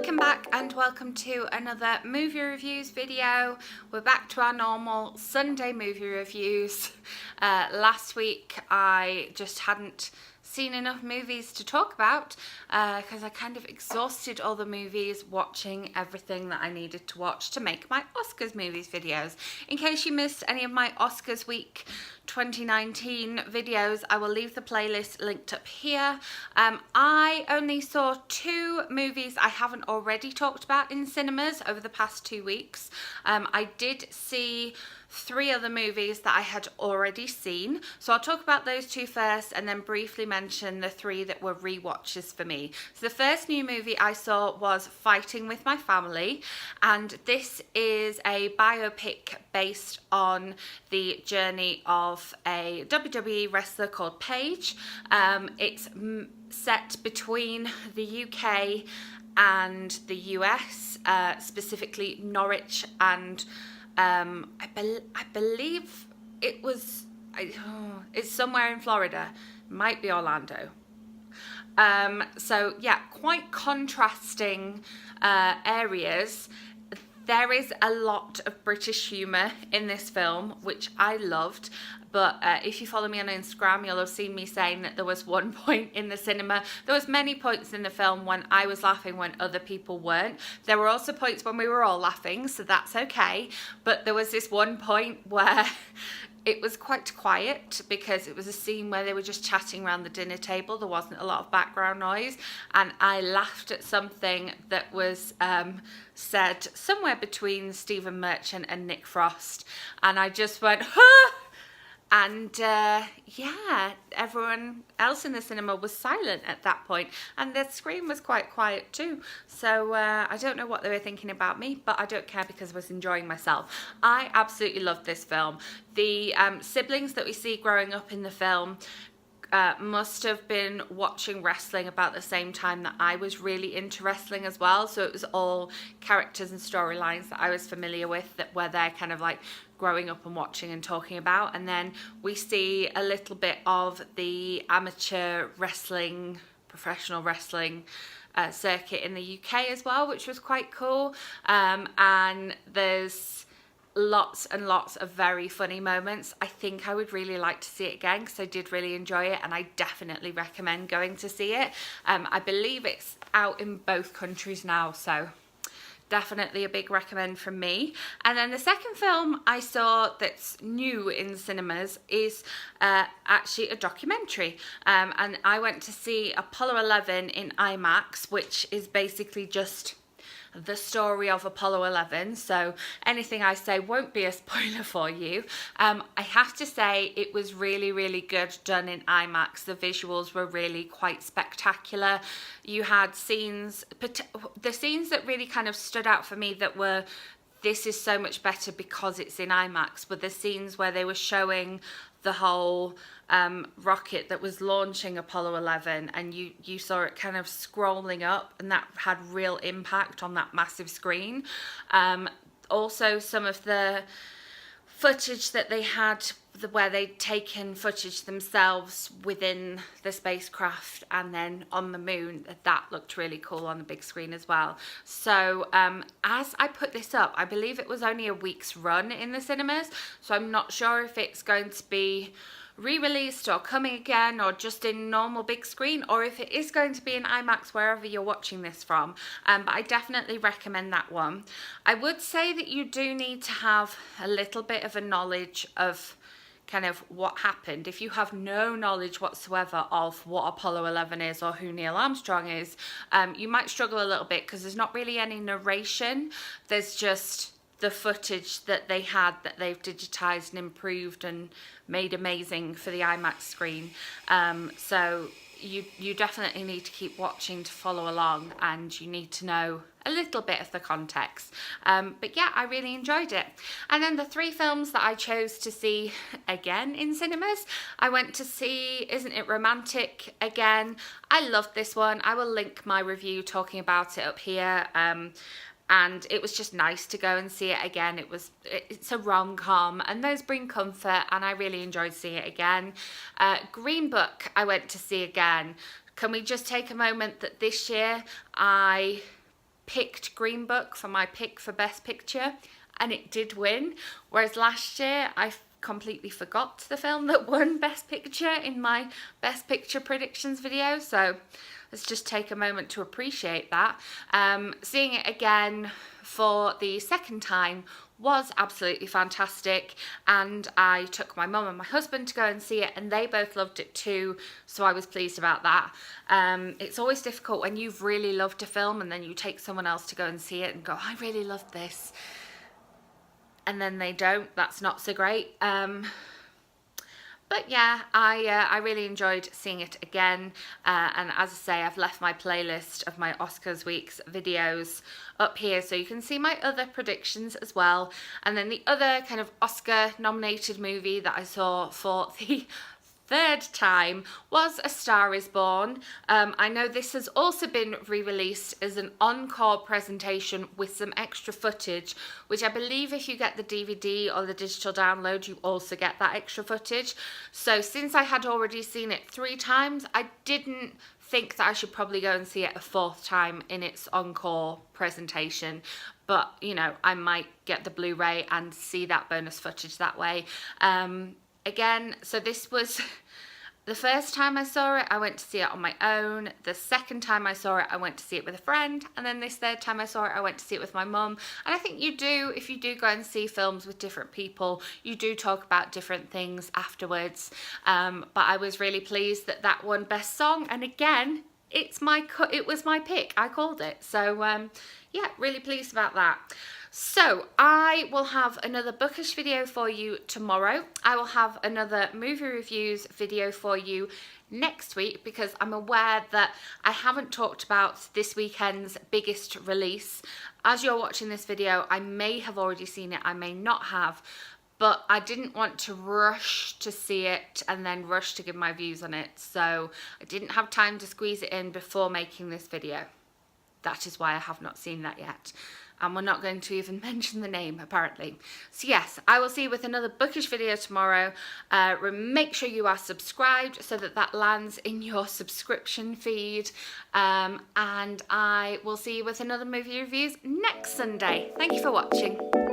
Welcome back and welcome to another movie reviews video. We're back to our normal Sunday movie reviews. Last week I just hadn't seen enough movies to talk about because I kind of exhausted all the movies watching everything that I needed to watch to make my Oscars movies videos. In case you missed any of my Oscars week 2019 videos, I will leave the playlist linked up here. I only saw 2 movies I haven't already talked about in cinemas over the past 2 weeks. I did see 3 other movies that I had already seen, so I'll talk about those 2 first and then briefly mention the 3 that were rewatches for me. So the first new movie I saw was Fighting with My Family, and this is a biopic based on the journey of a WWE wrestler called Paige. It's set between the UK and the US, specifically Norwich and I believe it was, it's somewhere in Florida, might be Orlando. So yeah, quite contrasting areas. There is a lot of British humour in this film, which I loved. But if you follow me on Instagram, you'll have seen me saying that there was one point in the cinema. There was many points in the film when I was laughing when other people weren't. There were also points when we were all laughing, so that's okay. But there was this one point where it was quite quiet because it was a scene where they were just chatting around the dinner table. There wasn't a lot of background noise. And I laughed at something that was said somewhere between Stephen Merchant and Nick Frost. And I just went, huh! And yeah, everyone else in the cinema was silent at that point, and the screen was quite quiet too. So I don't know what they were thinking about me, but I don't care because I was enjoying myself. I absolutely loved this film. The siblings that we see growing up in the film must have been watching wrestling about the same time that I was really into wrestling as well. So it was all characters and storylines that I was familiar with that were there kind of like growing up and watching and talking about. And then we see a little bit of the amateur wrestling, professional wrestling circuit in the UK as well, which was quite cool. And there's lots and lots of very funny moments. I think I would really like to see it again because I did really enjoy it, and I definitely recommend going to see it. I believe it's out in both countries now, so definitely a big recommend from me. And then the second film I saw that's new in cinemas is actually a documentary. And I went to see Apollo 11 in IMAX, which is basically just the story of Apollo 11, so anything I say won't be a spoiler for you. I have to say it was really, really good done in IMAX. The visuals were really quite spectacular. You had scenes, the scenes that really kind of stood out for me that were, this is so much better because it's in IMAX, were the scenes where they were showing the whole rocket that was launching Apollo 11, and you saw it kind of scrolling up, and that had real impact on that massive screen. Also, some of the footage that they had where they'd taken footage themselves within the spacecraft and then on the moon, that looked really cool on the big screen as well. So as I put this up, I believe it was only a week's run in the cinemas, so I'm not sure if it's going to be re-released or coming again or just in normal big screen, or if it is going to be in IMAX wherever you're watching this from. But I definitely recommend that one. I would say that you do need to have a little bit of a knowledge of kind of what happened. If you have no knowledge whatsoever of what Apollo 11 is or who Neil Armstrong is, you might struggle a little bit because there's not really any narration. There's just the footage that they had that they've digitized and improved and made amazing for the IMAX screen. So you definitely need to keep watching to follow along, and you need to know a little bit of the context. But yeah, I really enjoyed it. And then the 3 films that I chose to see again in cinemas, I went to see Isn't It Romantic again. I loved this one. I will link my review talking about it up here. And it was just nice to go and see it again. It's a rom-com, and those bring comfort, and I really enjoyed seeing it again. Green Book I went to see again. Can we just take a moment that this year I picked Green Book for my pick for Best Picture, and it did win, whereas last year I completely forgot the film that won Best Picture in my Best Picture predictions video. So let's just take a moment to appreciate that. Seeing it again for the second time was absolutely fantastic, and I took my mum and my husband to go and see it, and they both loved it too, so I was pleased about that. It's always difficult when you've really loved a film and then you take someone else to go and see it and go, I really loved this, and then they don't. That's not so great. But yeah, I really enjoyed seeing it again, and as I say, I've left my playlist of my Oscars week's videos up here so you can see my other predictions as well. And then the other kind of Oscar nominated movie that I saw for the third time was A Star is Born. I know this has also been re-released as an encore presentation with some extra footage, which I believe if you get the DVD or the digital download, you also get that extra footage. So since I had already seen it 3 times, I didn't think that I should probably go and see it a 4th time in its encore presentation. But, you know, I might get the Blu-ray and see that bonus footage that way. Again, so this was the first time I saw it, I went to see it on my own. The second time I saw it, I went to see it with a friend. And then this third time I saw it, I went to see it with my mum. And I think you do, if you do go and see films with different people, you do talk about different things afterwards. But I was really pleased that that won Best Song. And again, it was my pick. I called it. So yeah, really pleased about that. So I will have another bookish video for you tomorrow. I will have another movie reviews video for you next week, because I'm aware that I haven't talked about this weekend's biggest release. As you're watching this video, I may have already seen it, I may not have, but I didn't want to rush to see it and then rush to give my views on it. So I didn't have time to squeeze it in before making this video. That is why I have not seen that yet. And we're not going to even mention the name, apparently. So yes, I will see you with another bookish video tomorrow. Make sure you are subscribed so that that lands in your subscription feed. And I will see you with another movie reviews next Sunday. Thank you for watching.